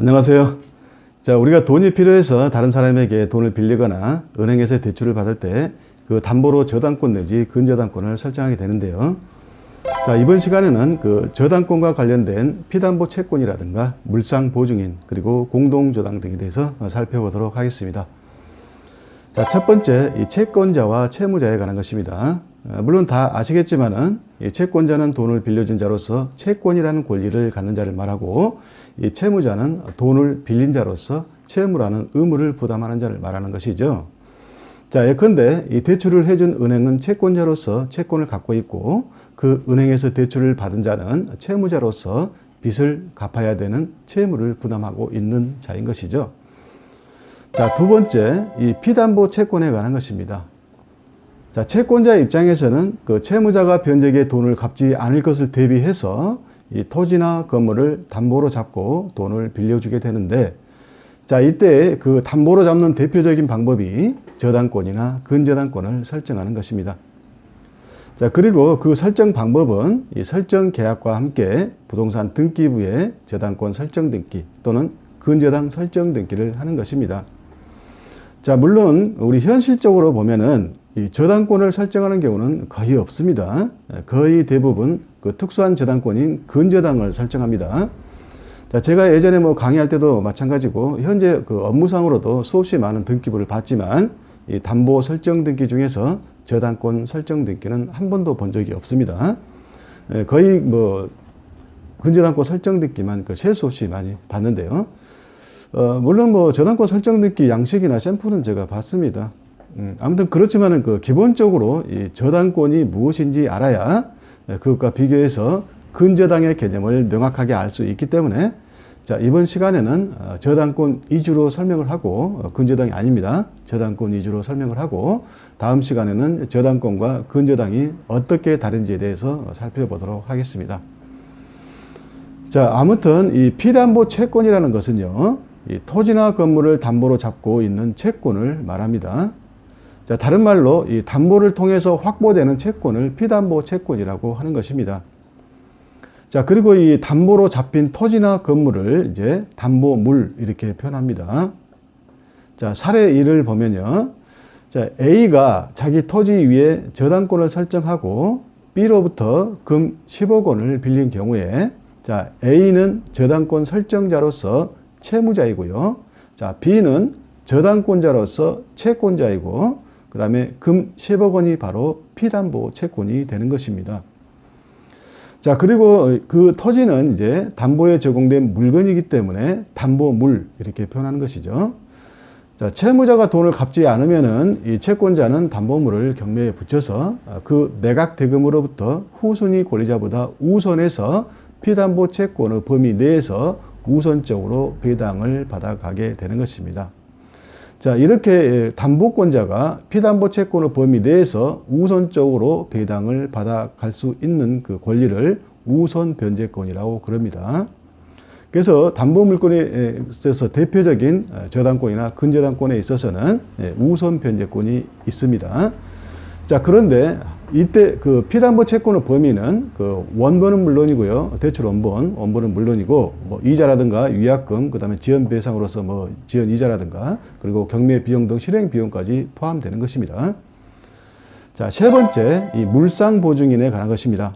안녕하세요. 자, 우리가 돈이 필요해서 다른 사람에게 돈을 빌리거나 은행에서 대출을 받을 때 그 담보로 저당권 내지 근저당권을 설정하게 되는데요. 자, 이번 시간에는 그 저당권과 관련된 피담보 채권이라든가 물상보증인 그리고 공동저당 등에 대해서 살펴보도록 하겠습니다. 자, 첫 번째, 이 채권자와 채무자에 관한 것입니다. 물론 다 아시겠지만은 이 채권자는 돈을 빌려준 자로서 채권이라는 권리를 갖는 자를 말하고, 이 채무자는 돈을 빌린 자로서 채무라는 의무를 부담하는 자를 말하는 것이죠. 자, 예컨대 이 대출을 해준 은행은 채권자로서 채권을 갖고 있고, 그 은행에서 대출을 받은 자는 채무자로서 빚을 갚아야 되는 채무를 부담하고 있는 자인 것이죠. 자, 두 번째, 이 피담보 채권에 관한 것입니다. 자, 채권자 입장에서는 그 채무자가 변제기에 돈을 갚지 않을 것을 대비해서 이 토지나 건물을 담보로 잡고 돈을 빌려주게 되는데, 자, 이때 그 담보로 잡는 대표적인 방법이 저당권이나 근저당권을 설정하는 것입니다. 자, 그리고 그 설정 방법은 이 설정 계약과 함께 부동산 등기부에 저당권 설정 등기 또는 근저당 설정 등기를 하는 것입니다. 자, 물론 우리 현실적으로 보면은 이 저당권을 설정하는 경우는 거의 없습니다. 거의 대부분 그 특수한 저당권인 근저당을 설정합니다. 자, 제가 예전에 강의할 때도 마찬가지고 현재 그 업무상으로도 수없이 많은 등기부를 받지만 이 담보 설정 등기 중에서 저당권 설정 등기는 한 번도 본 적이 없습니다. 거의 근저당권 설정 등기만 셀 수 없이 많이 봤는데요. 물론 저당권 설정 등기 양식이나 샘플은 제가 봤습니다. 아무튼 그렇지만은 기본적으로 이 저당권이 무엇인지 알아야 그것과 비교해서 근저당의 개념을 명확하게 알 수 있기 때문에, 자, 이번 시간에는 저당권 위주로 설명을 하고, 근저당이 아닙니다. 저당권 위주로 설명을 하고, 다음 시간에는 저당권과 근저당이 어떻게 다른지에 대해서 살펴보도록 하겠습니다. 자, 아무튼 이 피담보 채권이라는 것은요, 이 토지나 건물을 담보로 잡고 있는 채권을 말합니다. 자, 다른 말로 이 담보를 통해서 확보되는 채권을 피담보 채권이라고 하는 것입니다. 자, 그리고 이 담보로 잡힌 토지나 건물을 이제 담보물 이렇게 표현합니다. 자, 사례 1을 보면요. 자, A가 자기 토지 위에 저당권을 설정하고 B로부터 금 10억 원을 빌린 경우에, 자, A는 저당권 설정자로서 채무자이고요. 자, B는 저당권자로서 채권자이고, 그 다음에 금 10억 원이 바로 피담보 채권이 되는 것입니다. 자, 그리고 그 토지는 이제 담보에 제공된 물건이기 때문에 담보물 이렇게 표현하는 것이죠. 자, 채무자가 돈을 갚지 않으면은 이 채권자는 담보물을 경매에 붙여서 그 매각 대금으로부터 후순위 권리자보다 우선해서 피담보 채권의 범위 내에서 우선적으로 배당을 받아가게 되는 것입니다. 자, 이렇게 담보권자가 피담보 채권의 범위 내에서 우선적으로 배당을 받아갈 수 있는 그 권리를 우선 변제권이라고 그럽니다. 그래서 담보물권에 있어서 대표적인 저당권이나 근저당권에 있어서는 우선 변제권이 있습니다. 자, 그런데 이때 그 피담보 채권의 범위는 그 원본은 물론이고요. 대출 원본은 물론이고, 이자라든가 위약금, 그 다음에 지연 배상으로서 지연 이자라든가, 그리고 경매 비용 등 실행 비용까지 포함되는 것입니다. 자, 세 번째, 이 물상 보증인에 관한 것입니다.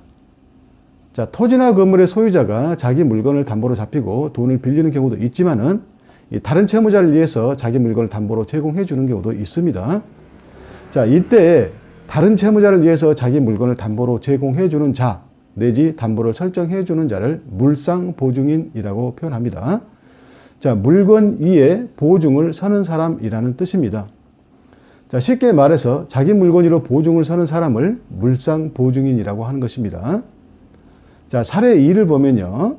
자, 토지나 건물의 소유자가 자기 물건을 담보로 잡히고 돈을 빌리는 경우도 있지만은 다른 채무자를 위해서 자기 물건을 담보로 제공해 주는 경우도 있습니다. 자, 이때 다른 채무자를 위해서 자기 물건을 담보로 제공해 주는 자 내지 담보를 설정해 주는 자를 물상 보증인이라고 표현합니다. 자, 물건 위에 보증을 서는 사람이라는 뜻입니다. 자, 쉽게 말해서 자기 물건 위로 보증을 서는 사람을 물상 보증인이라고 하는 것입니다. 자, 사례 2를 보면요.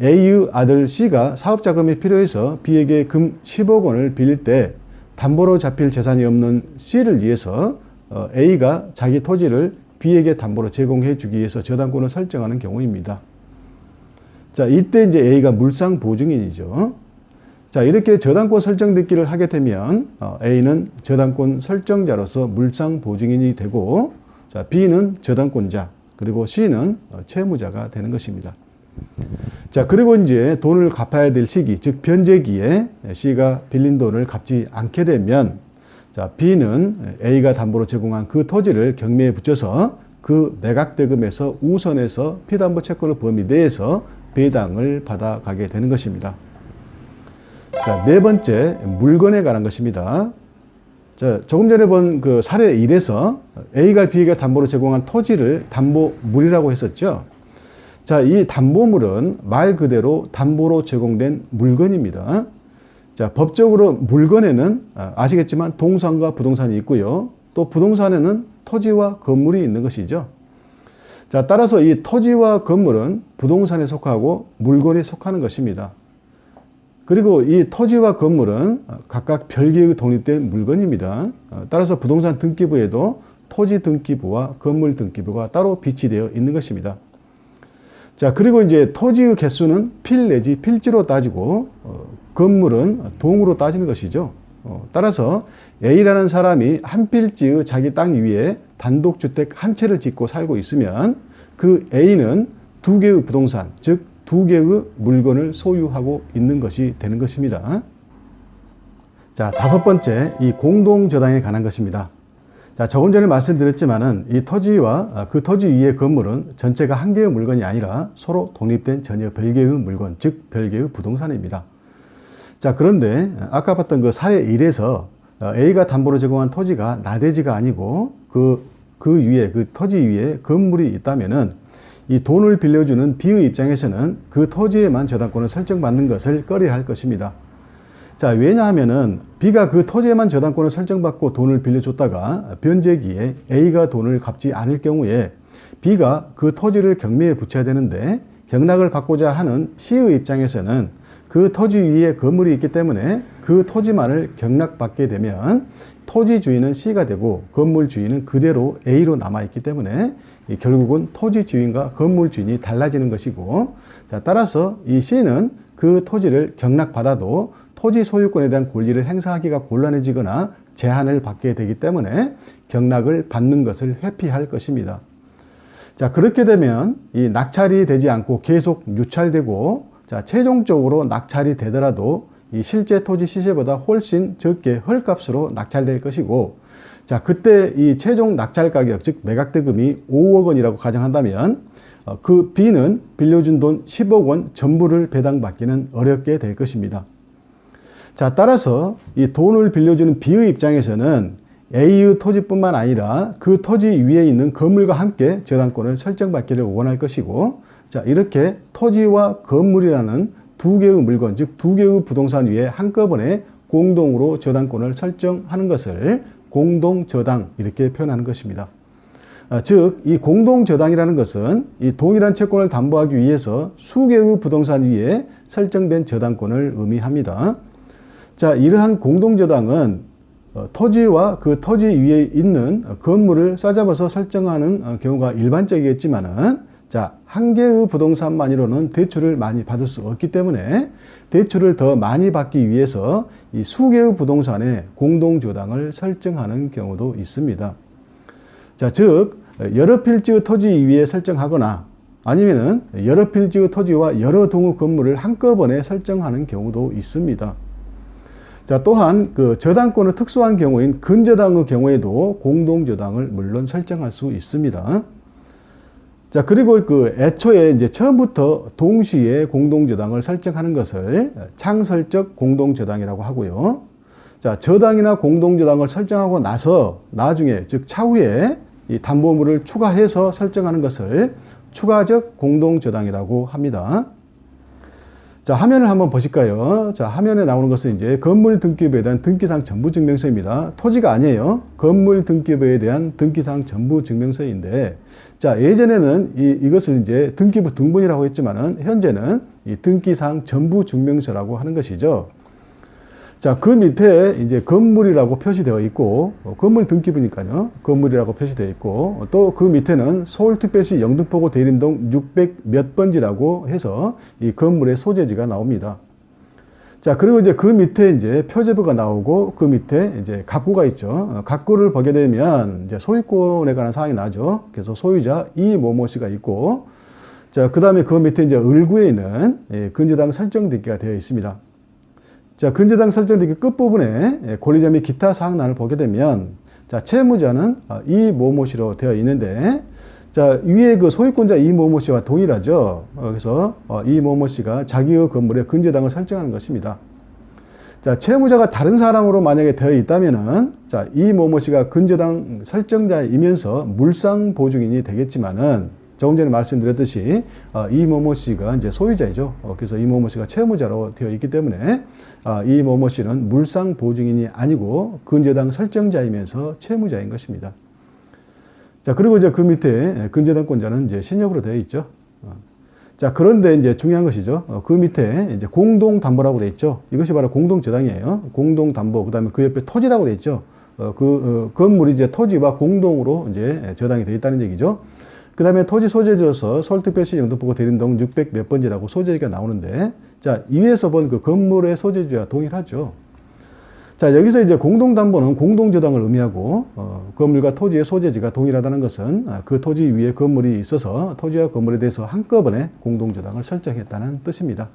A의 아들 C가 사업자금이 필요해서 B에게 금 10억 원을 빌릴 때 담보로 잡힐 재산이 없는 C를 위해서 A가 자기 토지를 B에게 담보로 제공해 주기 위해서 저당권을 설정하는 경우입니다. 자, 이때 이제 A가 물상 보증인이죠. 자, 이렇게 저당권 설정 등기를 하게 되면 A는 저당권 설정자로서 물상 보증인이 되고, 자, B는 저당권자, 그리고 C는 채무자가 되는 것입니다. 자, 그리고 이제 돈을 갚아야 될 시기, 즉 변제기에 C가 빌린 돈을 갚지 않게 되면, 자, B는 A가 담보로 제공한 그 토지를 경매에 붙여서 그 매각대금에서 우선해서 피담보 채권의 범위 내에서 배당을 받아가게 되는 것입니다. 자, 네 번째, 물건에 관한 것입니다. 자, 조금 전에 본 그 사례 1에서 A가 B에게 담보로 제공한 토지를 담보물이라고 했었죠. 자, 이 담보물은 말 그대로 담보로 제공된 물건입니다. 자, 법적으로 물건에는 아시겠지만 동산과 부동산이 있고요. 또 부동산에는 토지와 건물이 있는 것이죠. 자, 따라서 이 토지와 건물은 부동산에 속하고 물건에 속하는 것입니다. 그리고 이 토지와 건물은 각각 별개의 독립된 물건입니다. 따라서 부동산 등기부에도 토지 등기부와 건물 등기부가 따로 비치되어 있는 것입니다. 자, 그리고 이제 토지의 개수는 필 내지 필지로 따지고 건물은 동으로 따지는 것이죠. 따라서 A라는 사람이 한 필지의 자기 땅 위에 단독주택 한 채를 짓고 살고 있으면 그 A는 두 개의 부동산, 즉 두 개의 물건을 소유하고 있는 것이 되는 것입니다. 자, 다섯 번째, 이 공동저당에 관한 것입니다. 자, 조금 전에 말씀드렸지만은 이 토지와 그 토지 위의 건물은 전체가 한 개의 물건이 아니라 서로 독립된 전혀 별개의 물건, 즉 별개의 부동산입니다. 자, 그런데 아까 봤던 그 사례 1에서 A가 담보로 제공한 토지가 나대지가 아니고 그 위에, 그 토지 위에 건물이 있다면은 이 돈을 빌려주는 B의 입장에서는 그 토지에만 저당권을 설정받는 것을 꺼려야 할 것입니다. 자, 왜냐하면은 B가 그 토지에만 저당권을 설정받고 돈을 빌려줬다가 변제기에 A가 돈을 갚지 않을 경우에 B가 그 토지를 경매에 붙여야 되는데 경락을 받고자 하는 C의 입장에서는 그 토지 위에 건물이 있기 때문에 그 토지만을 경락받게 되면 토지 주인은 C가 되고 건물 주인은 그대로 A로 남아있기 때문에 결국은 토지 주인과 건물 주인이 달라지는 것이고, 자, 따라서 이 C는 그 토지를 경락받아도 토지 소유권에 대한 권리를 행사하기가 곤란해지거나 제한을 받게 되기 때문에 경락을 받는 것을 회피할 것입니다. 자, 그렇게 되면 이 낙찰이 되지 않고 계속 유찰되고, 자, 최종적으로 낙찰이 되더라도 이 실제 토지 시세보다 훨씬 적게 헐값으로 낙찰될 것이고, 자, 그때 이 최종 낙찰 가격, 즉 매각대금이 5억 원이라고 가정한다면 그 B는 빌려준 돈 10억 원 전부를 배당받기는 어렵게 될 것입니다. 자, 따라서 이 돈을 빌려주는 B의 입장에서는 A의 토지뿐만 아니라 그 토지 위에 있는 건물과 함께 저당권을 설정받기를 원할 것이고, 자, 이렇게 토지와 건물이라는 두 개의 물건, 즉 두 개의 부동산 위에 한꺼번에 공동으로 저당권을 설정하는 것을 공동저당 이렇게 표현하는 것입니다. 즉, 이 공동저당이라는 것은 이 동일한 채권을 담보하기 위해서 수개의 부동산 위에 설정된 저당권을 의미합니다. 자, 이러한 공동저당은 토지와 그 토지 위에 있는 건물을 싸잡아서 설정하는 경우가 일반적이겠지만은, 자, 한 개의 부동산만으로는 대출을 많이 받을 수 없기 때문에 대출을 더 많이 받기 위해서 이 수개의 부동산에 공동저당을 설정하는 경우도 있습니다. 자, 즉 여러 필지의 토지 위에 설정하거나 아니면은 여러 필지의 토지와 여러 동의 건물을 한꺼번에 설정하는 경우도 있습니다. 자, 또한 그 저당권의 특수한 경우인 근저당의 경우에도 공동저당을 물론 설정할 수 있습니다. 자, 그리고 그 애초에 이제 처음부터 동시에 공동저당을 설정하는 것을 창설적 공동저당이라고 하고요. 자, 저당이나 공동저당을 설정하고 나서 나중에, 즉 차후에 이 담보물을 추가해서 설정하는 것을 추가적 공동저당이라고 합니다. 자, 화면을 한번 보실까요? 자, 화면에 나오는 것은 이제 건물 등기부에 대한 등기상 전부증명서입니다. 토지가 아니에요. 건물 등기부에 대한 등기상 전부증명서인데, 자, 예전에는 이것을 이제 등기부 등본이라고 했지만은 현재는 이 등기상 전부증명서라고 하는 것이죠. 자, 그 밑에 이제 건물이라고 표시되어 있고, 건물 등기부니까요. 건물이라고 표시되어 있고, 또 그 밑에는 서울특별시 영등포구 대림동 600 몇 번지라고 해서 이 건물의 소재지가 나옵니다. 자, 그리고 이제 그 밑에 이제 표제부가 나오고, 그 밑에 이제 갑구가 있죠. 갑구를 보게 되면 이제 소유권에 관한 사항이 나죠. 그래서 소유자 이모모 씨가 있고, 자, 그 다음에 그 밑에 이제 을구에 있는 근저당 설정되기가 되어 있습니다. 자, 근저당 설정되기 끝부분에 권리자 및 기타 사항란을 보게 되면, 자, 채무자는 이모모씨로 되어 있는데, 자, 위에 그 소유권자 이모모씨와 동일하죠. 그래서 이모모씨가 자기의 건물의 근저당을 설정하는 것입니다. 자, 채무자가 다른 사람으로 만약에 되어 있다면은, 자, 이모모씨가 근저당 설정자이면서 물상보증인이 되겠지만은, 조금 전에 말씀드렸듯이 이모모씨가 이제 소유자이죠. 그래서 이모모씨가 채무자로 되어 있기 때문에 이모모씨는 물상보증인이 아니고 근저당 설정자이면서 채무자인 것입니다. 자, 그리고 이제 그 밑에 근저당권자는 이제 신협으로 되어 있죠. 자, 그런데 이제 중요한 것이죠. 그 밑에 이제 공동담보라고 되어 있죠. 이것이 바로 공동저당이에요. 공동담보, 그 다음에 그 옆에 토지라고 되어 있죠. 건물이 이제 토지와 공동으로 이제 저당이 되어 있다는 얘기죠. 그 다음에 토지 소재지로서 서울특별시 영등포구 대림동 600 몇 번지라고 소재지가 나오는데, 자, 위에서 본 그 건물의 소재지와 동일하죠. 자, 여기서 이제 공동담보는 공동저당을 의미하고, 건물과 토지의 소재지가 동일하다는 것은 그 토지 위에 건물이 있어서 토지와 건물에 대해서 한꺼번에 공동저당을 설정했다는 뜻입니다.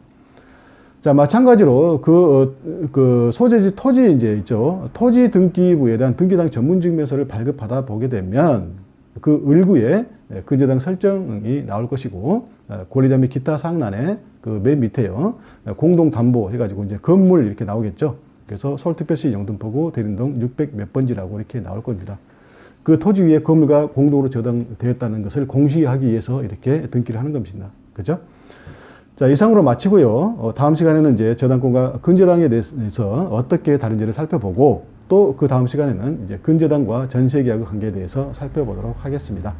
자, 마찬가지로 그 소재지 토지 이제 있죠. 토지 등기부에 대한 등기당 전문증명서를 발급받아 보게 되면 그 을구에 근저당 설정이 나올 것이고, 권리자 및 기타 사항란에 그 맨 밑에요. 공동담보 해가지고 이제 건물 이렇게 나오겠죠. 그래서 서울특별시 영등포구 대림동 600 몇 번지라고 이렇게 나올 겁니다. 그 토지 위에 건물과 공동으로 저당되었다는 것을 공시하기 위해서 이렇게 등기를 하는 겁니다. 그죠? 자, 이상으로 마치고요. 다음 시간에는 이제 저당권과 근저당에 대해서 어떻게 다른지를 살펴보고, 또 그 다음 시간에는 이제 근저당과 전세계약의 관계에 대해서 살펴보도록 하겠습니다.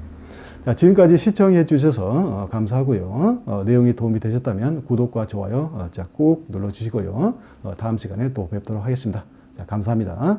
자, 지금까지 시청해 주셔서 감사하고요. 내용이 도움이 되셨다면 구독과 좋아요 꼭 눌러주시고요. 다음 시간에 또 뵙도록 하겠습니다. 자, 감사합니다.